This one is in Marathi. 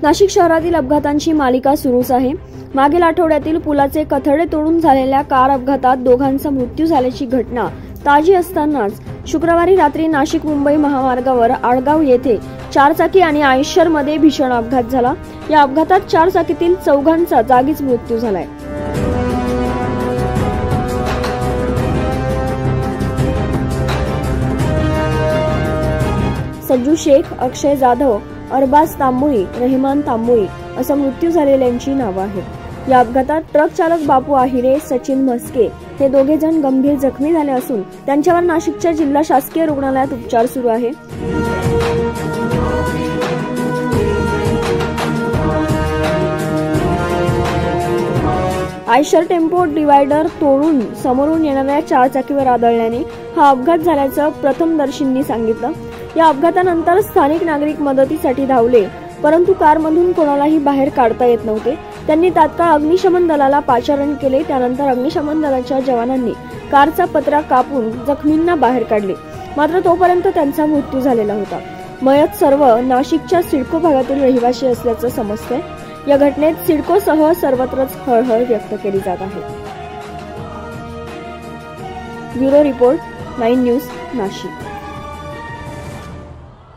नाशिक शहरातील अपघातांची मालिका सुरूच आहे। मागील आठवड्यातील पुलाचे कथडे तोडून झालेल्या कार अपघातात दोघांचा मृत्यू झाल्याची घटना ताजी असतानाच शुक्रवारी रात्री नाशिक मुंबई महामार्गावर आडगाव येथे चारचाकी आणि आयशर मध्ये भीषण अपघात झाला। या अपघातात चारचाकीतील चौघांचा जागीच मृत्यू झालाय। सज्जू शेख, अक्षय जाधव, अरबाज तांबोळी, रहमान तांबोळी असं मृत्यू झालेल्यांची नावं आहेत। या अपघातात ट्रक चालक बापू आहिरे, सचिन म्हस्के हे दोघे जण गंभीर जखमी झाले असून त्यांच्यावर नाशिकच्या जिल्हा शासकीय रुग्णालयात उपचार सुरू आहे। आयशर टेम्पो डिवायडर तोडून समोरून येणाऱ्या चारचाकीवर आदळल्याने हा अपघात झाल्याचं प्रथमदर्शींनी सांगितलं। या अपघातानंतर स्थानिक नागरिक मदतीसाठी धावले, परंतु कारमधून कोणालाही बाहेर काढता येत नव्हते। त्यांनी तात्काळ अग्निशमन दलाला पाचारण केले। त्यानंतर अग्निशमन दलाच्या जवानांनी कारचा पत्रा कापून जखमींना बाहेर काढले, मात्र तोपर्यंत त्यांचा मृत्यू झालेला होता। मयत सर्व नाशिकच्या सिडको भागातील रहिवासी असल्याचं समजतंय। या घटनेत सिडकोसह सर्वत्रच हळहळ व्यक्त केली जात आहे। Bureau report, 9 news, Nashik.